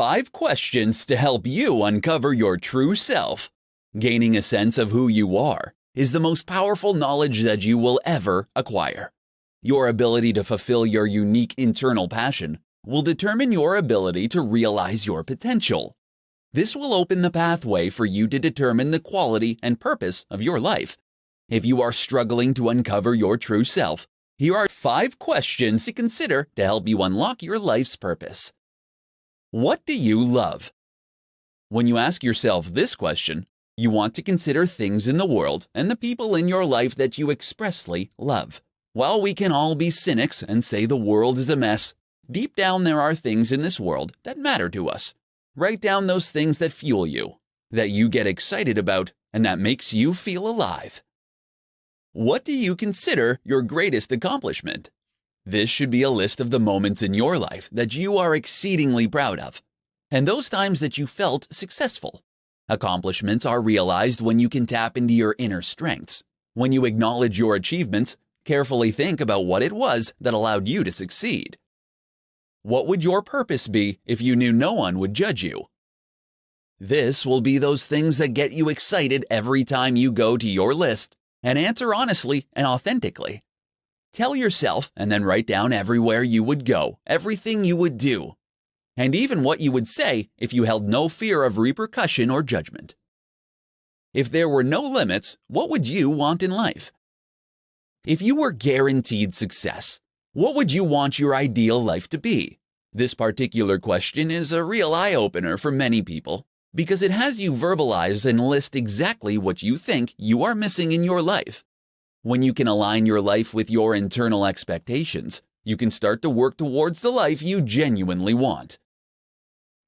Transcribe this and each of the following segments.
5 questions to help you uncover your true self. Gaining a sense of who you are is the most powerful knowledge that you will ever acquire. Your ability to fulfill your unique internal passion will determine your ability to realize your potential. This will open the pathway for you to determine the quality and purpose of your life. If you are struggling to uncover your true self, here are 5 questions to consider to help you unlock your life's purpose. What do you love? When you ask yourself this question, you want to consider things in the world and the people in your life that you expressly love. While we can all be cynics and say the world is a mess, deep down there are things in this world that matter to us. Write down those things that fuel you, that you get excited about, and that makes you feel alive. What do you consider your greatest accomplishment? This should be a list of the moments in your life that you are exceedingly proud of, and those times that you felt successful. Accomplishments are realized when you can tap into your inner strengths. When you acknowledge your achievements, carefully think about what it was that allowed you to succeed. What would your purpose be if you knew no one would judge you? This will be those things that get you excited every time you go to your list, and answer honestly and authentically. Tell yourself and then write down everywhere you would go, everything you would do, and even what you would say if you held no fear of repercussion or judgment. If there were no limits, what would you want in life? If you were guaranteed success, what would you want your ideal life to be? This particular question is a real eye-opener for many people because it has you verbalize and list exactly what you think you are missing in your life. When you can align your life with your internal expectations, you can start to work towards the life you genuinely want.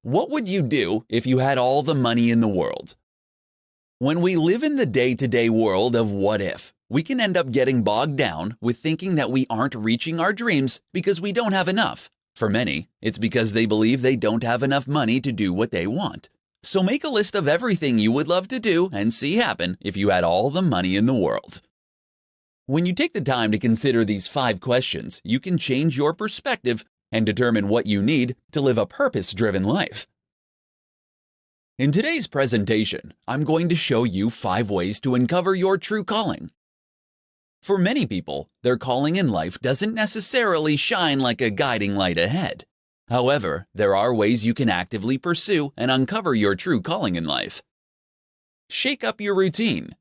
What would you do if you had all the money in the world? When we live in the day-to-day world of what if, we can end up getting bogged down with thinking that we aren't reaching our dreams because we don't have enough. For many, it's because they believe they don't have enough money to do what they want. So make a list of everything you would love to do and see happen if you had all the money in the world. When you take the time to consider these 5 questions, you can change your perspective and determine what you need to live a purpose-driven life. In today's presentation, I'm going to show you 5 ways to uncover your true calling. For many people, their calling in life doesn't necessarily shine like a guiding light ahead. However, there are ways you can actively pursue and uncover your true calling in life. Shake up your routine.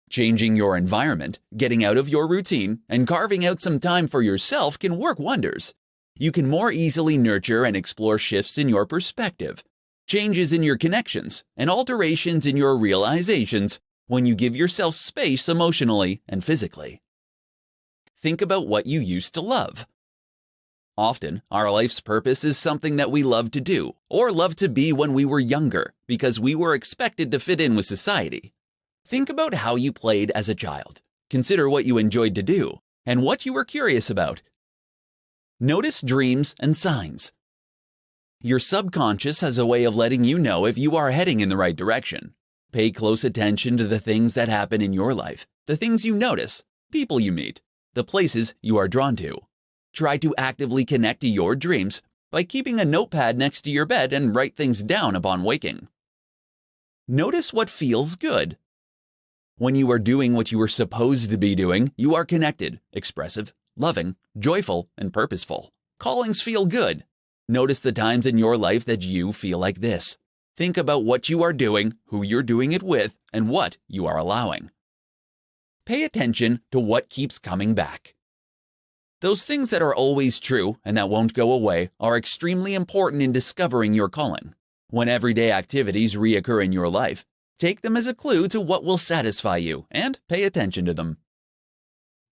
Changing your environment, getting out of your routine, and carving out some time for yourself can work wonders. You can more easily nurture and explore shifts in your perspective, changes in your connections, and alterations in your realizations when you give yourself space emotionally and physically. Think about what you used to love. Often, our life's purpose is something that we love to do or love to be when we were younger because we were expected to fit in with society. Think about how you played as a child. Consider what you enjoyed to do and what you were curious about. Notice dreams and signs. Your subconscious has a way of letting you know if you are heading in the right direction. Pay close attention to the things that happen in your life, the things you notice, people you meet, the places you are drawn to. Try to actively connect to your dreams by keeping a notepad next to your bed and write things down upon waking. Notice what feels good. When you are doing what you are supposed to be doing, you are connected, expressive, loving, joyful, and purposeful. Callings feel good. Notice the times in your life that you feel like this. Think about what you are doing, who you're doing it with, and what you are allowing. Pay attention to what keeps coming back. Those things that are always true and that won't go away are extremely important in discovering your calling. When everyday activities reoccur in your life, take them as a clue to what will satisfy you and pay attention to them.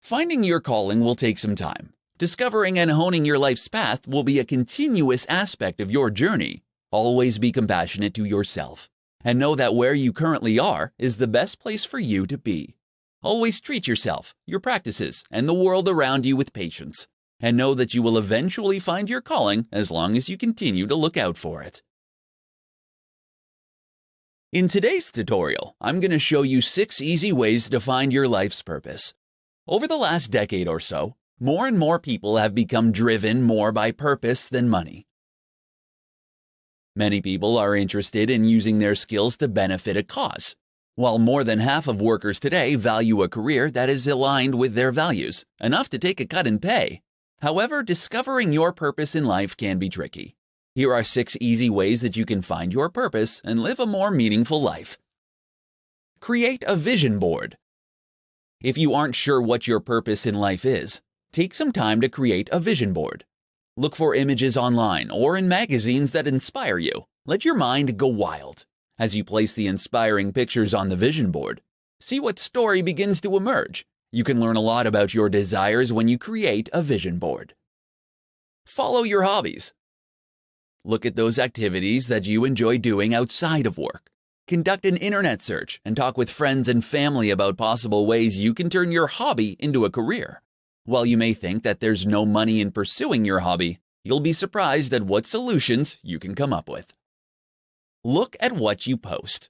Finding your calling will take some time. Discovering and honing your life's path will be a continuous aspect of your journey. Always be compassionate to yourself and know that where you currently are is the best place for you to be. Always treat yourself, your practices, and the world around you with patience, and know that you will eventually find your calling as long as you continue to look out for it. In today's tutorial, I'm going to show you 6 easy ways to find your life's purpose. Over the last decade or so, more and more people have become driven more by purpose than money. Many people are interested in using their skills to benefit a cause, while more than half of workers today value a career that is aligned with their values, enough to take a cut in pay. However, discovering your purpose in life can be tricky. Here are 6 easy ways that you can find your purpose and live a more meaningful life. Create a vision board. If you aren't sure what your purpose in life is, take some time to create a vision board. Look for images online or in magazines that inspire you. Let your mind go wild. As you place the inspiring pictures on the vision board, see what story begins to emerge. You can learn a lot about your desires when you create a vision board. Follow your hobbies. Look at those activities that you enjoy doing outside of work. Conduct an internet search and talk with friends and family about possible ways you can turn your hobby into a career. While you may think that there's no money in pursuing your hobby, you'll be surprised at what solutions you can come up with. Look at what you post.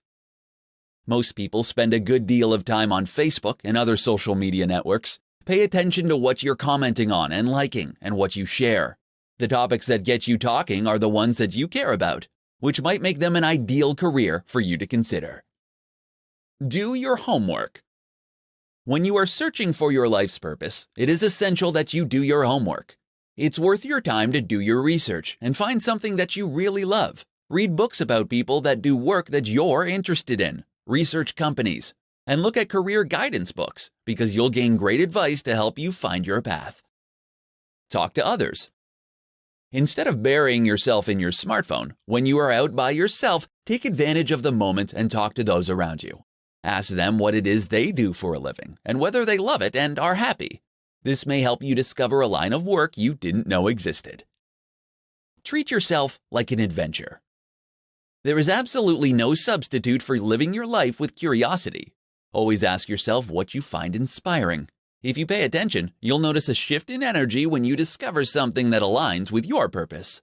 Most people spend a good deal of time on Facebook and other social media networks. Pay attention to what you're commenting on and liking and what you share. The topics that get you talking are the ones that you care about, which might make them an ideal career for you to consider. Do your homework. When you are searching for your life's purpose, it is essential that you do your homework. It's worth your time to do your research and find something that you really love. Read books about people that do work that you're interested in. Research companies, and look at career guidance books because you'll gain great advice to help you find your path. Talk to others. Instead of burying yourself in your smartphone, when you are out by yourself, take advantage of the moment and talk to those around you. Ask them what it is they do for a living and whether they love it and are happy. This may help you discover a line of work you didn't know existed. Treat yourself like an adventure. There is absolutely no substitute for living your life with curiosity. Always ask yourself what you find inspiring. If you pay attention, you'll notice a shift in energy when you discover something that aligns with your purpose.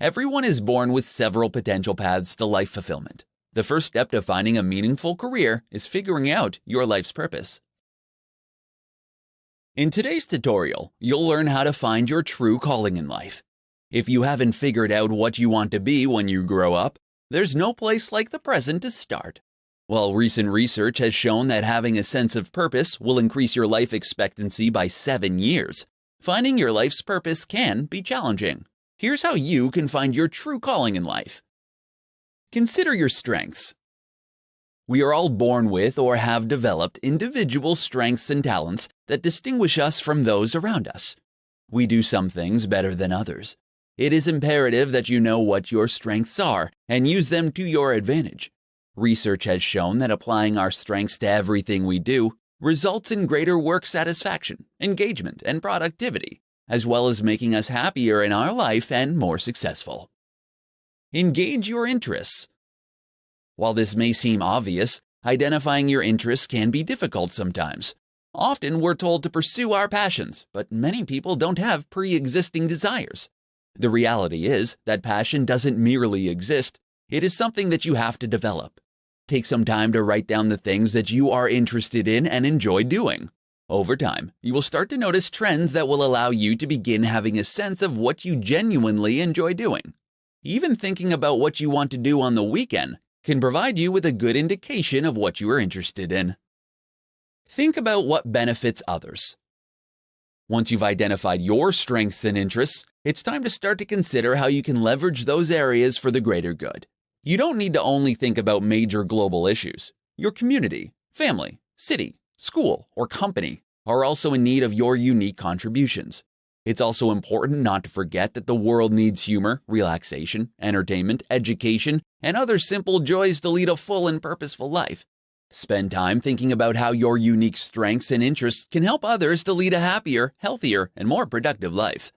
Everyone is born with several potential paths to life fulfillment. The first step to finding a meaningful career is figuring out your life's purpose. In today's tutorial, you'll learn how to find your true calling in life. If you haven't figured out what you want to be when you grow up, there's no place like the present to start. While recent research has shown that having a sense of purpose will increase your life expectancy by 7 years, finding your life's purpose can be challenging. Here's how you can find your true calling in life. Consider your strengths. We are all born with or have developed individual strengths and talents that distinguish us from those around us. We do some things better than others. It is imperative that you know what your strengths are and use them to your advantage. Research has shown that applying our strengths to everything we do results in greater work satisfaction, engagement, and productivity, as well as making us happier in our life and more successful. Engage your interests. While this may seem obvious, identifying your interests can be difficult sometimes. Often we're told to pursue our passions, but many people don't have pre-existing desires. The reality is that passion doesn't merely exist, it is something that you have to develop. Take some time to write down the things that you are interested in and enjoy doing. Over time, you will start to notice trends that will allow you to begin having a sense of what you genuinely enjoy doing. Even thinking about what you want to do on the weekend can provide you with a good indication of what you are interested in. Think about what benefits others. Once you've identified your strengths and interests, it's time to start to consider how you can leverage those areas for the greater good. You don't need to only think about major global issues. Your community, family, city, school, or company are also in need of your unique contributions. It's also important not to forget that the world needs humor, relaxation, entertainment, education, and other simple joys to lead a full and purposeful life. Spend time thinking about how your unique strengths and interests can help others to lead a happier, healthier, and more productive life.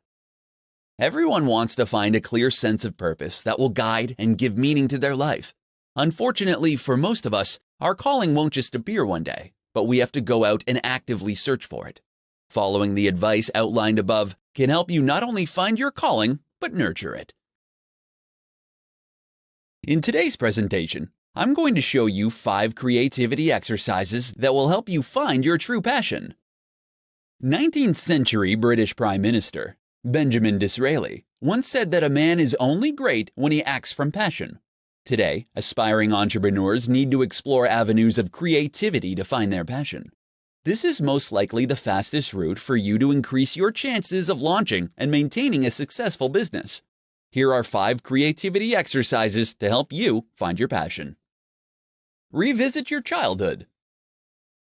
Everyone wants to find a clear sense of purpose that will guide and give meaning to their life. Unfortunately, for most of us, our calling won't just appear one day, but we have to go out and actively search for it. Following the advice outlined above can help you not only find your calling, but nurture it. In today's presentation, I'm going to show you 5 creativity exercises that will help you find your true passion. 19th century British Prime Minister Benjamin Disraeli once said that a man is only great when he acts from passion. Today, aspiring entrepreneurs need to explore avenues of creativity to find their passion. This is most likely the fastest route for you to increase your chances of launching and maintaining a successful business. Here are 5 creativity exercises to help you find your passion. Revisit your childhood.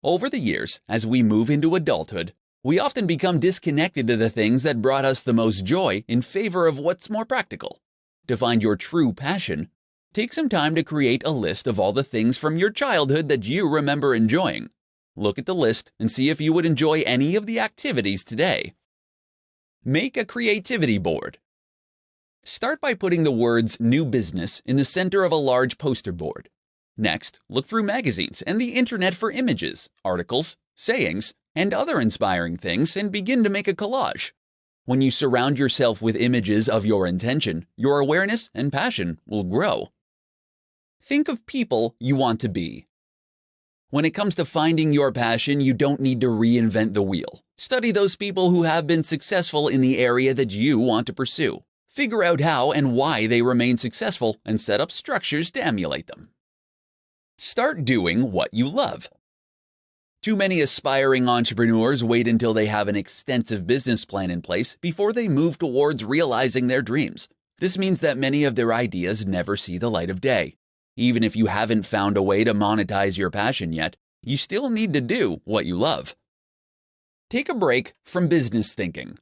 Over the years, as we move into adulthood, we often become disconnected to the things that brought us the most joy in favor of what's more practical. To find your true passion, take some time to create a list of all the things from your childhood that you remember enjoying. Look at the list and see if you would enjoy any of the activities today. Make a creativity board. Start by putting the words "new business" in the center of a large poster board. Next, look through magazines and the internet for images, articles, sayings, and other inspiring things and begin to make a collage. When you surround yourself with images of your intention, your awareness and passion will grow. Think of people you want to be. When it comes to finding your passion, you don't need to reinvent the wheel. Study those people who have been successful in the area that you want to pursue. Figure out how and why they remain successful and set up structures to emulate them. Start doing what you love. Too many aspiring entrepreneurs wait until they have an extensive business plan in place before they move towards realizing their dreams. This means that many of their ideas never see the light of day. Even if you haven't found a way to monetize your passion yet, you still need to do what you love. Take a break from business thinking.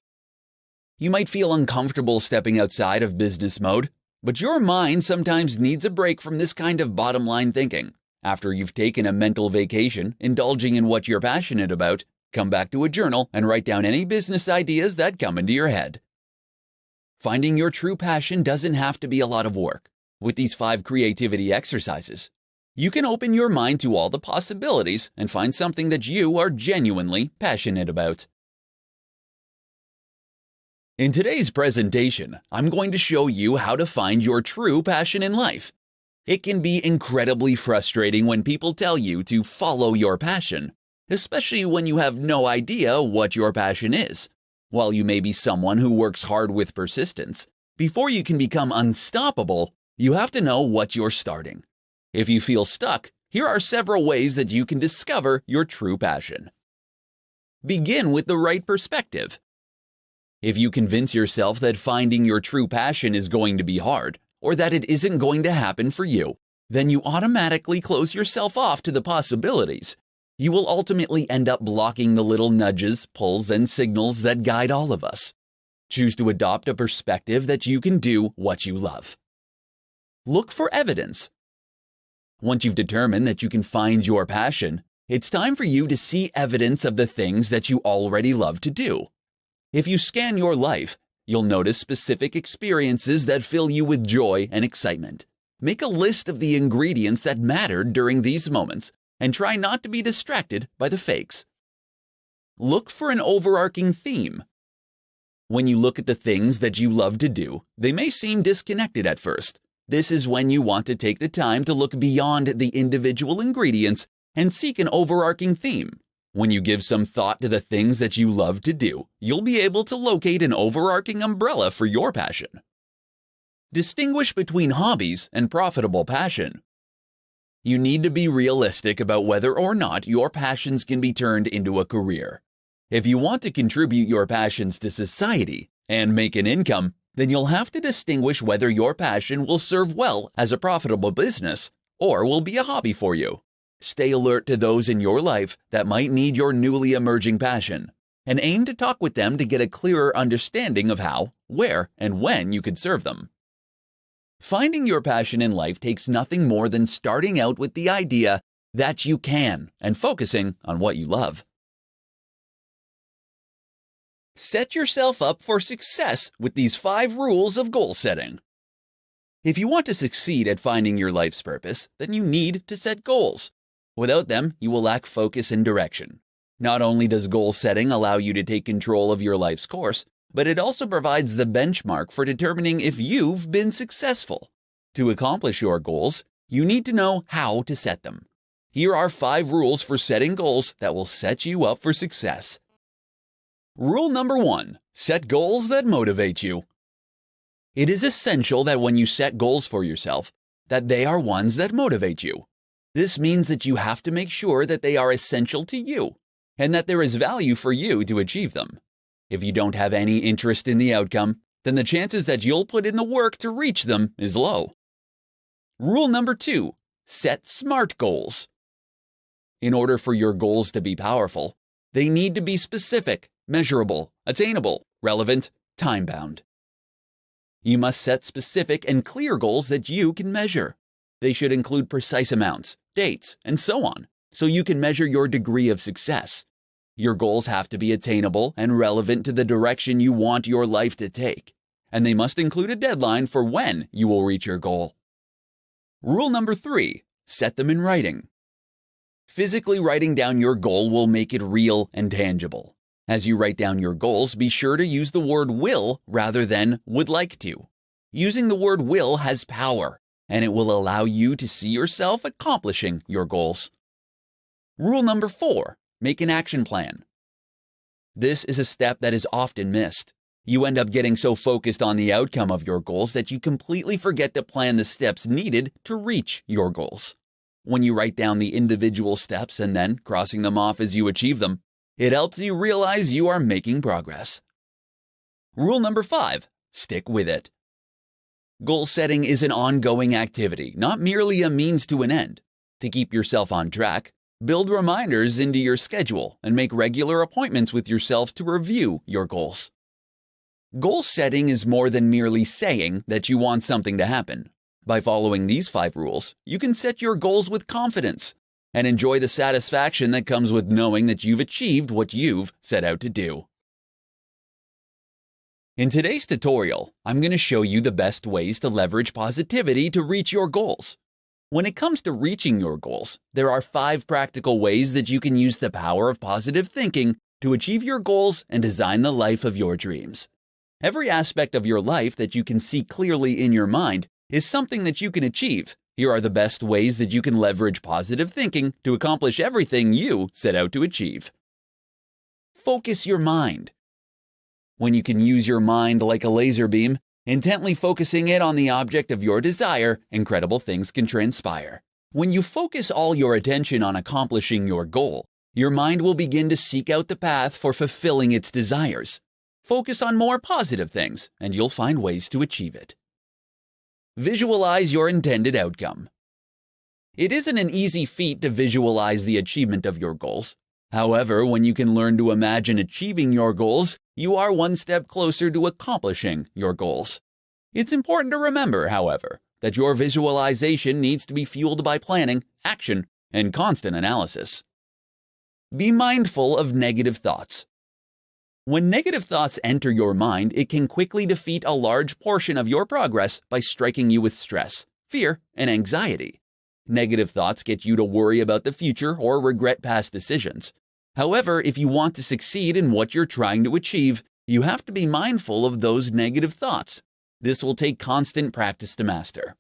You might feel uncomfortable stepping outside of business mode, but your mind sometimes needs a break from this kind of bottom-line thinking. After you've taken a mental vacation, indulging in what you're passionate about, come back to a journal and write down any business ideas that come into your head. Finding your true passion doesn't have to be a lot of work. With these 5 creativity exercises, you can open your mind to all the possibilities and find something that you are genuinely passionate about. In today's presentation, I'm going to show you how to find your true passion in life. It can be incredibly frustrating when people tell you to follow your passion, especially when you have no idea what your passion is. While you may be someone who works hard with persistence, before you can become unstoppable, you have to know what you're starting. If you feel stuck, here are several ways that you can discover your true passion. Begin with the right perspective. If you convince yourself that finding your true passion is going to be hard, or that it isn't going to happen for you, then you automatically close yourself off to the possibilities. You will ultimately end up blocking the little nudges, pulls, and signals that guide all of us. Choose to adopt a perspective that you can do what you love. Look for evidence. Once you've determined that you can find your passion, it's time for you to see evidence of the things that you already love to do. If you scan your life, you'll notice specific experiences that fill you with joy and excitement. Make a list of the ingredients that mattered during these moments and try not to be distracted by the fakes. Look for an overarching theme. When you look at the things that you love to do, they may seem disconnected at first. This is when you want to take the time to look beyond the individual ingredients and seek an overarching theme. When you give some thought to the things that you love to do, you'll be able to locate an overarching umbrella for your passion. Distinguish between hobbies and profitable passion. You need to be realistic about whether or not your passions can be turned into a career. If you want to contribute your passions to society and make an income, then you'll have to distinguish whether your passion will serve well as a profitable business or will be a hobby for you. Stay alert to those in your life that might need your newly emerging passion, and aim to talk with them to get a clearer understanding of how, where, and when you could serve them. Finding your passion in life takes nothing more than starting out with the idea that you can and focusing on what you love. Set yourself up for success with these 5 rules of goal setting. If you want to succeed at finding your life's purpose, then you need to set goals. Without them, you will lack focus and direction. Not only does goal setting allow you to take control of your life's course, but it also provides the benchmark for determining if you've been successful. To accomplish your goals, you need to know how to set them. Here are 5 rules for setting goals that will set you up for success. Rule number 1. Set goals that motivate you. It is essential that when you set goals for yourself, that they are ones that motivate you. This means that you have to make sure that they are essential to you and that there is value for you to achieve them. If you don't have any interest in the outcome, then the chances that you'll put in the work to reach them is low. Rule number 2, set SMART goals. In order for your goals to be powerful, they need to be specific, measurable, attainable, relevant, time-bound. You must set specific and clear goals that you can measure. They should include precise amounts, dates, and so on, so you can measure your degree of success. Your goals have to be attainable and relevant to the direction you want your life to take, and they must include a deadline for when you will reach your goal. Rule number 3, set them in writing. Physically writing down your goal will make it real and tangible. As you write down your goals, be sure to use the word will rather than would like to. Using the word will has power, and it will allow you to see yourself accomplishing your goals. Rule number 4, make an action plan. This is a step that is often missed. You end up getting so focused on the outcome of your goals that you completely forget to plan the steps needed to reach your goals. When you write down the individual steps and then crossing them off as you achieve them, it helps you realize you are making progress. Rule number 5, stick with it. Goal setting is an ongoing activity, not merely a means to an end. To keep yourself on track, build reminders into your schedule and make regular appointments with yourself to review your goals. Goal setting is more than merely saying that you want something to happen. By following these 5 rules, you can set your goals with confidence and enjoy the satisfaction that comes with knowing that you've achieved what you've set out to do. In today's tutorial, I'm going to show you the best ways to leverage positivity to reach your goals. When it comes to reaching your goals, there are 5 practical ways that you can use the power of positive thinking to achieve your goals and design the life of your dreams. Every aspect of your life that you can see clearly in your mind is something that you can achieve. Here are the best ways that you can leverage positive thinking to accomplish everything you set out to achieve. Focus your mind. When you can use your mind like a laser beam, intently focusing it on the object of your desire, incredible things can transpire. When you focus all your attention on accomplishing your goal, your mind will begin to seek out the path for fulfilling its desires. Focus on more positive things, and you'll find ways to achieve it. Visualize your intended outcome. It isn't an easy feat to visualize the achievement of your goals. However, when you can learn to imagine achieving your goals, you are one step closer to accomplishing your goals. It's important to remember, however, that your visualization needs to be fueled by planning, action, and constant analysis. Be mindful of negative thoughts. When negative thoughts enter your mind, it can quickly defeat a large portion of your progress by striking you with stress, fear, and anxiety. Negative thoughts get you to worry about the future or regret past decisions. However, if you want to succeed in what you're trying to achieve, you have to be mindful of those negative thoughts. This will take constant practice to master.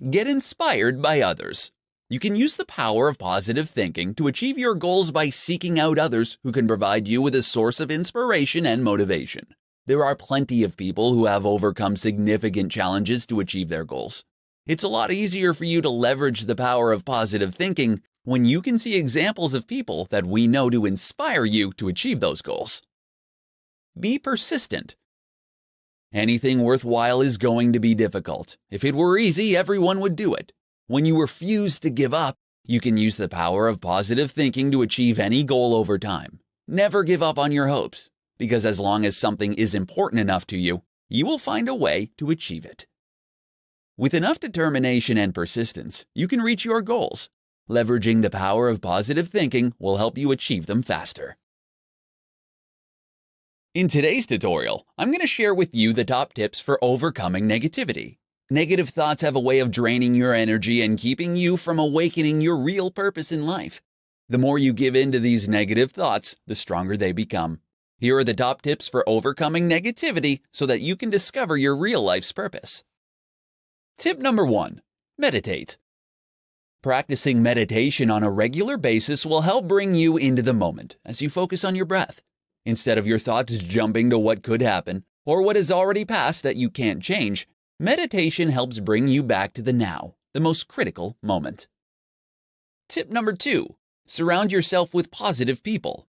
Get inspired by others. You can use the power of positive thinking to achieve your goals by seeking out others who can provide you with a source of inspiration and motivation. There are plenty of people who have overcome significant challenges to achieve their goals. It's a lot easier for you to leverage the power of positive thinking when you can see examples of people that we know to inspire you to achieve those goals. Be persistent. Anything worthwhile is going to be difficult. If it were easy, everyone would do it. When you refuse to give up, you can use the power of positive thinking to achieve any goal over time. Never give up on your hopes, because as long as something is important enough to you, you will find a way to achieve it. With enough determination and persistence, you can reach your goals. Leveraging the power of positive thinking will help you achieve them faster. In today's tutorial, I'm going to share with you the top tips for overcoming negativity. Negative thoughts have a way of draining your energy and keeping you from awakening your real purpose in life. The more you give in to these negative thoughts, the stronger they become. Here are the top tips for overcoming negativity so that you can discover your real life's purpose. Tip number 1. Meditate. Practicing meditation on a regular basis will help bring you into the moment as you focus on your breath. Instead of your thoughts jumping to what could happen or what has already passed that you can't change, meditation helps bring you back to the now, the most critical moment. Tip number 2. Surround yourself with positive people.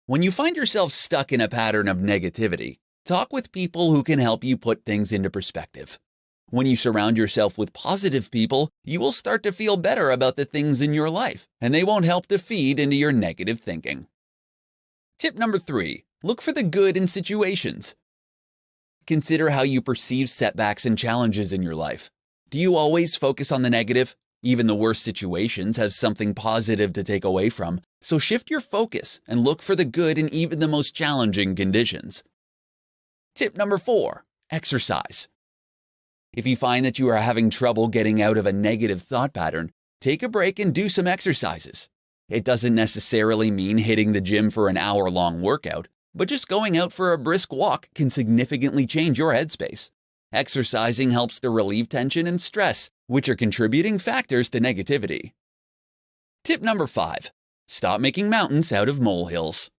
When you find yourself stuck in a pattern of negativity, talk with people who can help you put things into perspective. When you surround yourself with positive people, you will start to feel better about the things in your life, and they won't help to feed into your negative thinking. Tip number 3. Look for the good in situations. Consider how you perceive setbacks and challenges in your life. Do you always focus on the negative? Even the worst situations have something positive to take away from, so shift your focus and look for the good in even the most challenging conditions. Tip number 4. Exercise. If you find that you are having trouble getting out of a negative thought pattern, take a break and do some exercises. It doesn't necessarily mean hitting the gym for an hour-long workout, but just going out for a brisk walk can significantly change your headspace. Exercising helps to relieve tension and stress, which are contributing factors to negativity. Tip number 5. Stop making mountains out of molehills.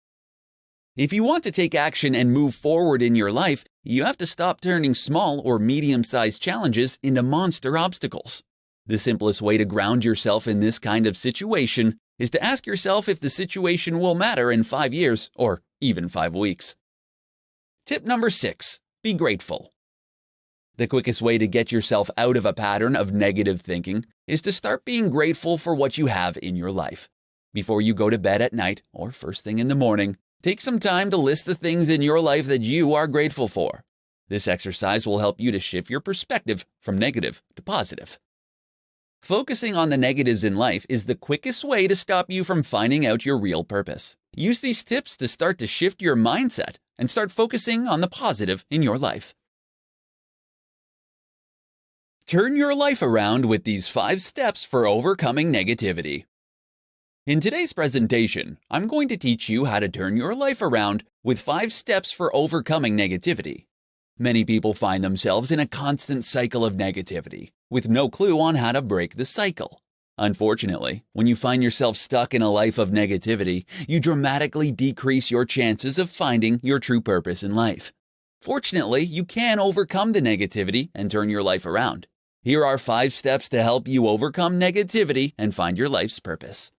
If you want to take action and move forward in your life, you have to stop turning small or medium-sized challenges into monster obstacles. The simplest way to ground yourself in this kind of situation is to ask yourself if the situation will matter in 5 years or even 5 weeks. Tip number 6. Be grateful. The quickest way to get yourself out of a pattern of negative thinking is to start being grateful for what you have in your life. Before you go to bed at night or first thing in the morning, take some time to list the things in your life that you are grateful for. This exercise will help you to shift your perspective from negative to positive. Focusing on the negatives in life is the quickest way to stop you from finding out your real purpose. Use these tips to start to shift your mindset and start focusing on the positive in your life. Turn your life around with these 5 steps for overcoming negativity. In today's presentation, I'm going to teach you how to turn your life around with 5 steps for overcoming negativity. Many people find themselves in a constant cycle of negativity, with no clue on how to break the cycle. Unfortunately, when you find yourself stuck in a life of negativity, you dramatically decrease your chances of finding your true purpose in life. Fortunately, you can overcome the negativity and turn your life around. Here are 5 steps to help you overcome negativity and find your life's purpose.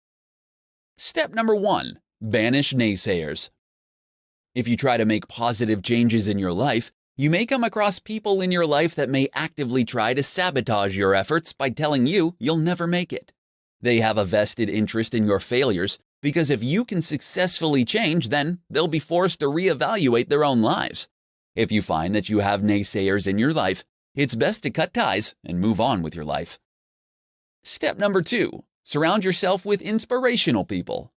Step number 1. Banish naysayers. If you try to make positive changes in your life, you may come across people in your life that may actively try to sabotage your efforts by telling you you'll never make it. They have a vested interest in your failures because if you can successfully change, then they'll be forced to reevaluate their own lives. If you find that you have naysayers in your life, it's best to cut ties and move on with your life. Step number 2. Surround yourself with inspirational people.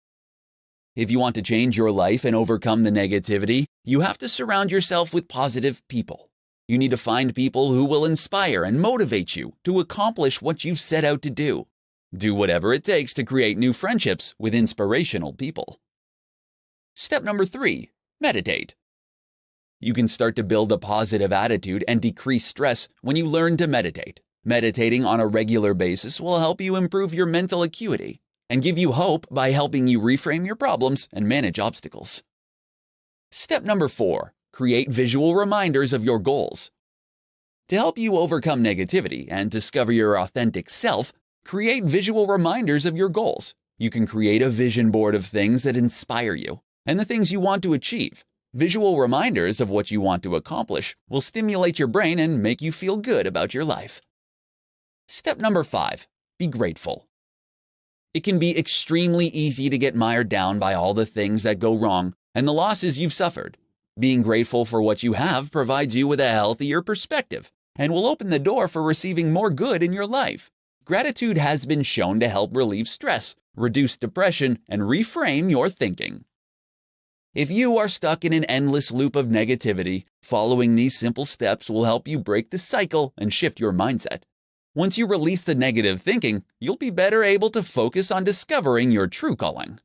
If you want to change your life and overcome the negativity, you have to surround yourself with positive people. You need to find people who will inspire and motivate you to accomplish what you've set out to do. Do whatever it takes to create new friendships with inspirational people. Step number 3. Meditate. You can start to build a positive attitude and decrease stress when you learn to meditate. Meditating on a regular basis will help you improve your mental acuity and give you hope by helping you reframe your problems and manage obstacles. Step number 4. Create visual reminders of your goals. To help you overcome negativity and discover your authentic self, create visual reminders of your goals. You can create a vision board of things that inspire you and the things you want to achieve. Visual reminders of what you want to accomplish will stimulate your brain and make you feel good about your life. Step number 5. Be grateful. It can be extremely easy to get mired down by all the things that go wrong and the losses you've suffered. Being grateful for what you have provides you with a healthier perspective and will open the door for receiving more good in your life. Gratitude has been shown to help relieve stress, reduce depression, and reframe your thinking. If you are stuck in an endless loop of negativity, following these simple steps will help you break the cycle and shift your mindset. Once you release the negative thinking, you'll be better able to focus on discovering your true calling.